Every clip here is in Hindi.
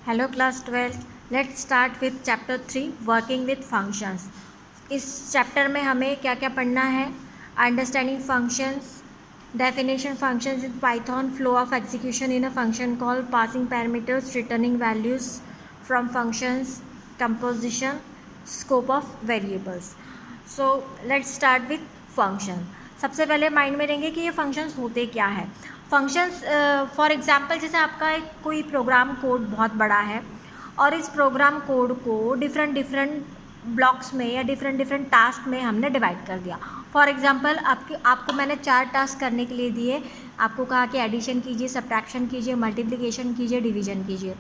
Hello class 12। Let's start with chapter 3 working with functions. इस चैप्टर में हमें क्या क्या पढ़ना है? Understanding functions, definition functions in Python, flow of execution in a function call, passing parameters, returning values from functions, composition, scope of variables. So let's start with function. सबसे पहले माइंड में रहेंगे कि ये फंक्शंस होते क्या है। फंक्शंस फॉर एग्जांपल जैसे आपका एक कोई प्रोग्राम कोड बहुत बड़ा है और इस प्रोग्राम कोड को डिफरेंट डिफरेंट ब्लॉक्स में या डिफरेंट डिफरेंट टास्क में हमने डिवाइड कर दिया। फॉर एग्जांपल आपको मैंने 4 टास्क करने के लिए दिए। आपको कहा कि एडिशन कीजिए, सब्ट्रैक्शन कीजिए, मल्टीप्लिकेशन कीजिए, डिवीजन कीजिए।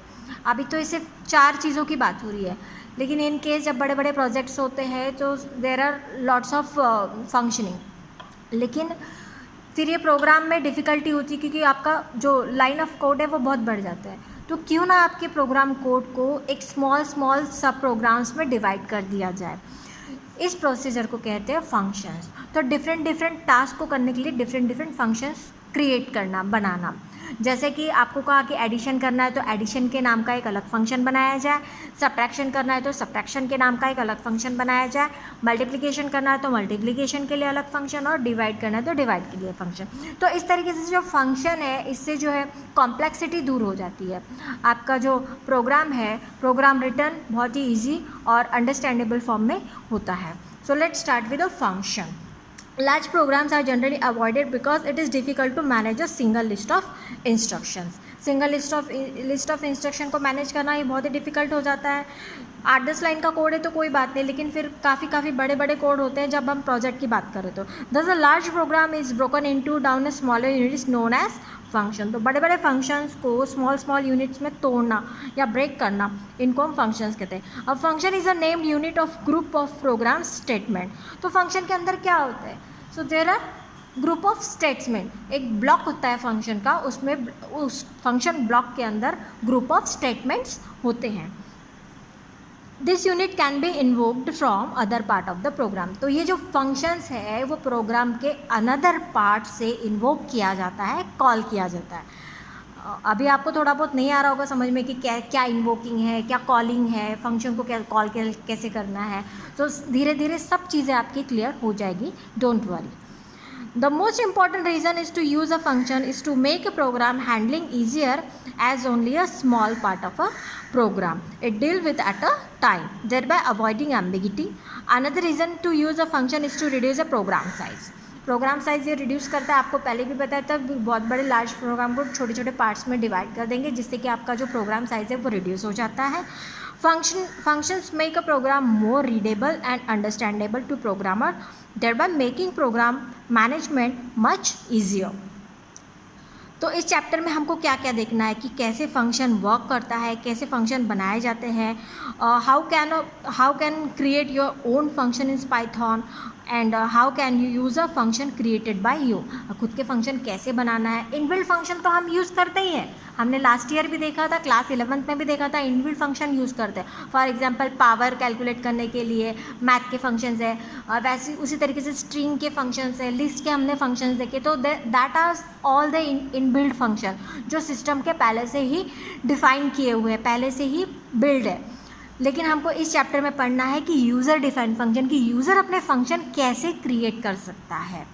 अभी तो इससे 4 चीज़ों की बात हो रही है, लेकिन इन केस जब बड़े बड़े प्रोजेक्ट्स होते हैं तो there are lots of functioning. लेकिन फिर ये प्रोग्राम में डिफ़िकल्टी होती है क्योंकि आपका जो लाइन ऑफ कोड है वो बहुत बढ़ जाता है। तो क्यों ना आपके प्रोग्राम कोड को एक स्मॉल स्मॉल सब प्रोग्राम्स में डिवाइड कर दिया जाए। इस प्रोसीजर को कहते हैं फंक्शंस। तो डिफरेंट डिफरेंट टास्क को करने के लिए डिफरेंट डिफरेंट फंक्शंस क्रिएट करना, बनाना। जैसे कि आपको कहा कि एडिशन करना है तो एडिशन के नाम का एक अलग फंक्शन बनाया जाए, सब्ट्रैक्शन करना है तो सब्ट्रैक्शन के नाम का एक अलग फंक्शन बनाया जाए, मल्टीप्लिकेशन करना है तो मल्टीप्लिकेशन के लिए अलग फंक्शन, और डिवाइड करना है तो डिवाइड के लिए फंक्शन। तो इस तरीके से जो फंक्शन है इससे जो है कॉम्प्लेक्सिटी दूर हो जाती है। आपका जो प्रोग्राम है, प्रोग्राम रिटर्न बहुत ही ईजी और अंडरस्टैंडेबल फॉर्म में होता है। So let's start with a function. Large programs are generally avoided because it is difficult to manage a single list of instructions. Single list of instruction को मैनेज करना ही बहुत ही डिफ़िकल्ट हो जाता है। 8-10 लाइन का कोड है तो कोई बात नहीं, लेकिन फिर काफ़ी बड़े बड़े कोड होते हैं जब हम प्रोजेक्ट की बात करें तो। Thus a large program is broken into down a smaller units known as function. तो बड़े बड़े फंक्शंस को स्मॉल यूनिट्स में तोड़ना या ब्रेक करना, इनको हम फंक्शंस कहते हैं। अब function is a named unit of group of program statement. तो फंक्शन के अंदर क्या होता है? So there are group of statement. एक ब्लॉक होता है फंक्शन का, उसमें उस फंक्शन ब्लॉक के अंदर ग्रुप ऑफ स्टेटमेंट्स होते हैं। This unit can be invoked from other part of the program. तो ये जो फंक्शंस है वो प्रोग्राम के अनदर पार्ट से इन्वोक किया जाता है, कॉल किया जाता है। अभी आपको थोड़ा बहुत नहीं आ रहा होगा समझ में कि क्या क्या इन्वोकिंग है, क्या कॉलिंग है, फंक्शन को क्या कॉल कैसे करना है। तो धीरे धीरे सब चीज़ें आपकी क्लियर हो जाएगी, don't worry. The most important reason is to use a function is to make a program handling easier as only a small part of a program. It deals with at a time, thereby avoiding ambiguity. Another reason to use a function is to reduce a program size. Program size ये रिड्यूस करता है, आपको पहले भी बताया था। बहुत बड़े लार्ज प्रोग्राम को छोटे छोटे पार्ट्स में डिवाइड कर देंगे जिससे कि आपका जो प्रोग्राम साइज़ है वो रिड्यूस हो जाता है। Functions make a program more readable and understandable to programmer, thereby making program management much easier. तो इस चैप्टर में हमको क्या क्या देखना है कि कैसे फंक्शन वर्क करता है, कैसे फंक्शन बनाए जाते हैं, how can create your own function in Python, and how can you use a function created by you. खुद के फंक्शन कैसे बनाना है। इनबिल्ट फंक्शन तो हम यूज़ करते ही हैं, हमने लास्ट ईयर भी देखा था, क्लास 11th में भी देखा था। इनबिल्ट फंक्शन यूज़ करते हैं फॉर एग्जांपल पावर कैलकुलेट करने के लिए, मैथ के फंक्शंस है, वैसे उसी तरीके से स्ट्रिंग के फंक्शंस है, लिस्ट के हमने फंक्शंस देखे। तो that are all the inbuilt function जो सिस्टम के पहले से ही डिफ़ाइन किए हुए हैं, पहले से ही बिल्ड है। लेकिन हमको इस चैप्टर में पढ़ना है कि यूज़र डिफाइंड फंक्शन, कि यूज़र अपने फंक्शन कैसे क्रिएट कर सकता है।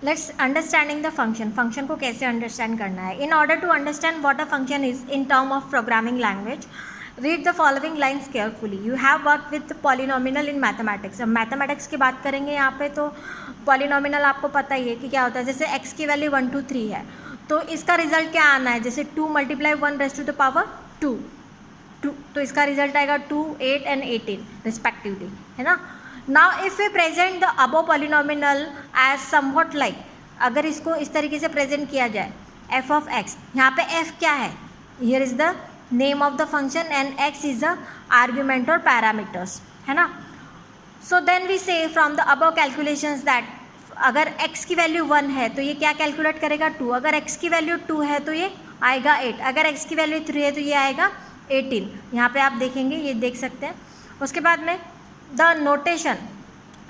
लेट्स अंडरस्टैंडिंग द फंक्शन को कैसे अंडरस्टैंड करना है। In order to understand what a function is in term of programming language, read the following lines carefully. You have work with polynomial in mathematics. अब मैथमेटिक्स की बात करेंगे यहाँ पे, तो पॉलिनोमिनल आपको पता ही है कि क्या होता है। जैसे x की वैल्यू 1 2 3 है तो इसका रिजल्ट क्या आना है, जैसे 2 × 1 raised to the power 2, तो इसका रिजल्ट आएगा 2, 8 and 18 रिस्पेक्टिवली, है ना। Now if we present the above polynomial as somewhat like, अगर इसको इस तरीके से प्रेजेंट किया जाए f ऑफ x, यहाँ पे f क्या है, here is the name of the function and x is the argument और पैरामीटर्स, है ना। सो देन वी से from the above calculations that अगर x की वैल्यू 1 है तो ये क्या कैलकुलेट करेगा 2, अगर x की वैल्यू 2 है तो ये आएगा 8, अगर x की वैल्यू 3 है तो ये आएगा 18। यहाँ पे आप देखेंगे, ये देख सकते हैं। उसके बाद में द नोटेशन,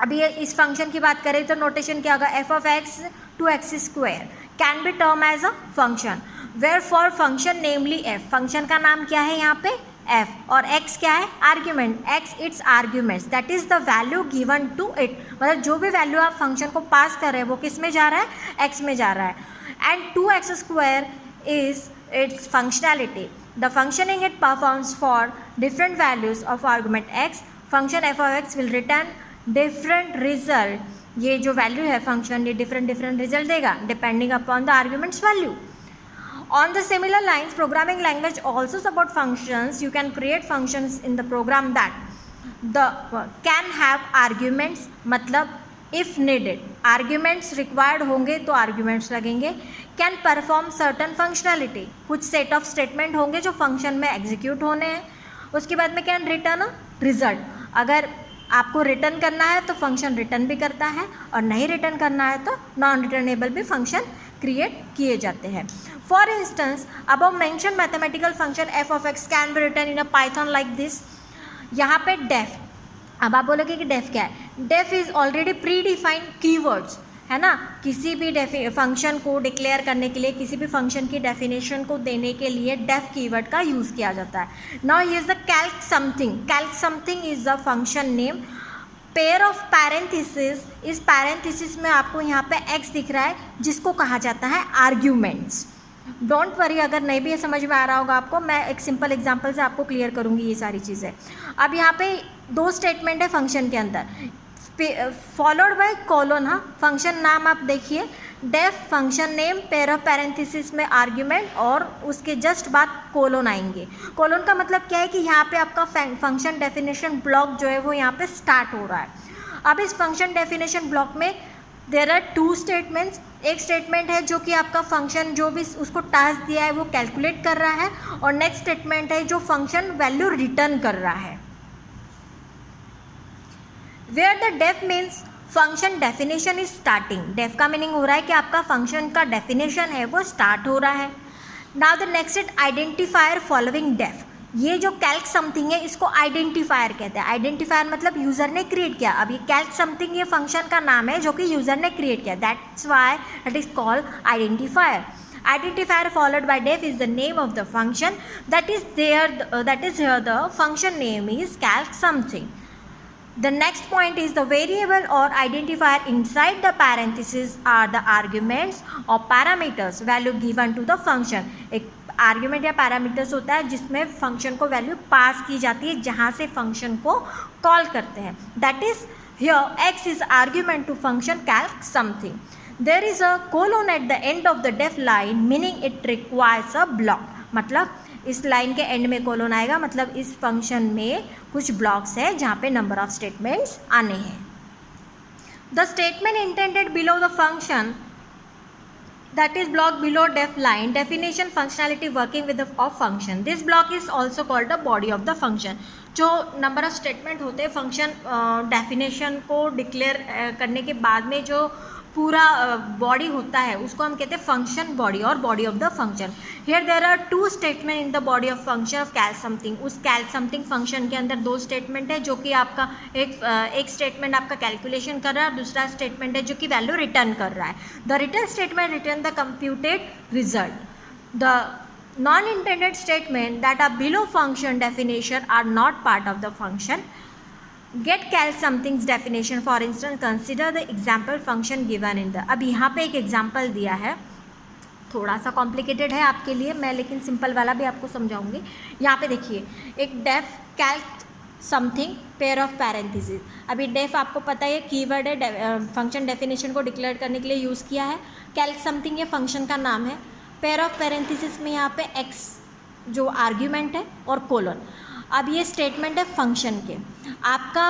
अभी ये इस फंक्शन की बात करें तो नोटेशन क्या होगा, f of x 2x² can be term as a function. Where for function namely F, function का नाम क्या है यहाँ पे एफ, और एक्स क्या है argument, X it's arguments that is the value given to it, मतलब जो भी वैल्यू आप फंक्शन को पास कर रहे हैं वो किस में जा रहा है एक्स में जा रहा है. And 2x² is it's functionality. The functioning it performs for different values of argument x, function F of x will return different result. ये जो वैल्यू है फंक्शन ये डिफरेंट रिजल्ट देगा depending upon the arguments value. On the similar lines, programming language also support functions. You can create functions in the program that can have arguments, मतलब if needed arguments required होंगे तो arguments लगेंगे. Can perform certain functionality, कुछ set of statement होंगे जो function में execute होने हैं. उसके बाद में can return a result, अगर आपको रिटर्न करना है तो फंक्शन रिटर्न भी करता है और नहीं रिटर्न करना है तो नॉन रिटर्नेबल भी फंक्शन क्रिएट किए जाते हैं. For instance above mentioned mathematical function f of x can be written in a Python like this. यहाँ पे डेफ, अब आप बोलोगे कि डेफ क्या है, def is already pre defined keywords है ना. किसी भी फंक्शन को डिक्लेयर करने के लिए, किसी भी फंक्शन की डेफिनेशन को देने के लिए डेफ कीवर्ड का यूज़ किया जाता है. Now here is the Calc something. Calc something is the function name. Pair of parenthesis, इस पैरेंथेसिस में आपको यहाँ पे एक्स दिख रहा है जिसको कहा जाता है आर्ग्यूमेंट्स. डोंट वरी अगर नहीं भी ये समझ में आ रहा होगा आपको, मैं एक सिंपल एग्जांपल से आपको क्लियर करूँगी ये सारी चीज़ें. अब यहाँ पे दो स्टेटमेंट है फंक्शन के अंदर, फॉलोड बाय कोलोन. हाँ, फंक्शन नाम आप देखिए def function name pair of parenthesis में आर्ग्यूमेंट और उसके जस्ट बाद कोलोन आएंगे. कोलोन का मतलब क्या है कि यहाँ पे आपका फंक्शन डेफिनेशन ब्लॉक जो है वो यहाँ पे स्टार्ट हो रहा है. अब इस फंक्शन डेफिनेशन ब्लॉक में देयर आर टू स्टेटमेंट्स. एक स्टेटमेंट है जो कि आपका फंक्शन जो भी उसको टास्क दिया है वो कैलकुलेट कर रहा है, और नेक्स्ट स्टेटमेंट है जो फंक्शन वैल्यू रिटर्न कर रहा है. Where the def means function definition is starting. Def का मीनिंग हो रहा है कि आपका फंक्शन का डेफिनेशन है वो स्टार्ट हो रहा है. Now the next is identifier following def. ये जो कैल्क समथिंग है इसको आइडेंटिफायर कहते हैं. आइडेंटिफायर मतलब यूज़र ने क्रिएट किया. अब ये कैल्क समथिंग ये फंक्शन का नाम है जो कि यूज़र ने क्रिएट किया, that's why it is called identifier. Identifier followed by def is the name of the function that is here the function name is calc something. The next point is the variable or identifier inside the parentheses are the arguments or parameters value given to the function. एक आर्ग्यूमेंट या पैरामीटर्स होता है जिसमें फंक्शन को वैल्यू पास की जाती है जहाँ से फंक्शन को कॉल करते हैं. That is here X is argument to function calc something. There is a colon at the end of the def line meaning it requires a block. मतलब इस लाइन के एंड में कोलोन आएगा, मतलब इस फंक्शन में कुछ ब्लॉक्स है जहाँ पे नंबर ऑफ स्टेटमेंट्स आने हैं. The statement intended below the function that is block below def line definition functionality working with the of function. This block is also called the body of the function. जो नंबर ऑफ स्टेटमेंट होते हैं फंक्शन डेफिनेशन को डिक्लेयर करने के बाद में जो पूरा बॉडी होता है उसको हम कहते हैं फंक्शन बॉडी और body of the function. Here there are two statement in the body of function of calc something. उस कैल्क समथिंग फंक्शन के अंदर दो स्टेटमेंट है जो कि आपका एक स्टेटमेंट आपका कैलकुलेशन कर रहा है, दूसरा स्टेटमेंट है जो कि वैल्यू रिटर्न कर रहा है. The return statement return the computed result. The non-intended statement that are below function definition are not part of the function. Get calc something's definition. For instance, consider the example function given in the. अब यहाँ पे एक एग्जाम्पल दिया है, थोड़ा सा कॉम्प्लिकेटेड है आपके लिए मैं, लेकिन सिंपल वाला भी आपको समझाऊंगी. यहाँ पे देखिए एक def calc something pair of parenthesis. अभी डेफ आपको पता है कीवर्ड है, फंक्शन डेफिनेशन को डिक्लेयर करने के लिए यूज़ किया है. कैल्क समथिंग ये फंक्शन का नाम है. पेयर ऑफ पैरेंथेसिस में यहाँ पे एक्स जो आर्ग्यूमेंट है और कोलन. अब ये स्टेटमेंट है फंक्शन के. आपका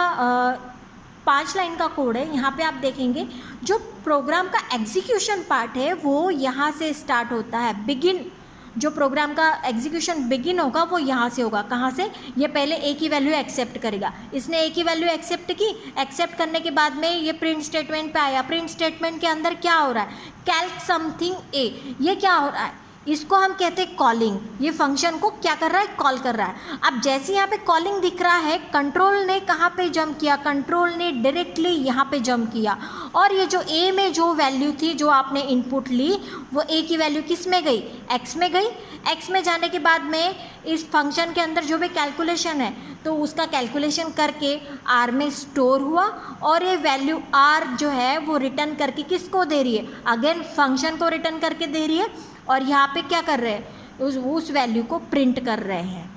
5 लाइन का कोड है. यहाँ पे आप देखेंगे जो प्रोग्राम का एग्जीक्यूशन पार्ट है वो यहाँ से स्टार्ट होता है. बिगिन जो प्रोग्राम का एग्जीक्यूशन बिगिन होगा वो यहाँ से होगा. कहाँ से? ये पहले ए की वैल्यू एक्सेप्ट करेगा. इसने ए की वैल्यू एक्सेप्ट की. एक्सेप्ट करने के बाद में ये प्रिंट स्टेटमेंट पे आया. प्रिंट स्टेटमेंट के अंदर क्या हो रहा है? कैल्क समथिंग ए. ये क्या हो रहा है? इसको हम कहते हैं कॉलिंग। ये फंक्शन को क्या कर रहा है, कॉल कर रहा है। अब जैसे यहाँ पे कॉलिंग दिख रहा है, कंट्रोल ने कहाँ पे जंप किया, कंट्रोल ने डायरेक्टली यहाँ पे जंप किया, और ये जो ए में जो वैल्यू थी, जो आपने इनपुट ली, वो ए की वैल्यू किस में गई, एक्स में गई। एक्स में जाने के बाद में इस फंक्शन के अंदर जो भी कैलकुलेशन है, तो उसका कैलकुलेशन करके आर में स्टोर हुआ, और ये वैल्यू आर जो है वो रिटर्न करके किसको दे रही है, अगेन फंक्शन को रिटर्न करके दे रही है, और यहाँ पे क्या कर रहे हैं, उस वैल्यू को प्रिंट कर रहे हैं।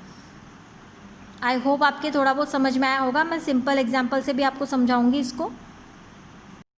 आई होप आपके थोड़ा बहुत समझ में आया होगा। मैं सिंपल एग्जांपल से भी आपको समझाऊंगी इसको।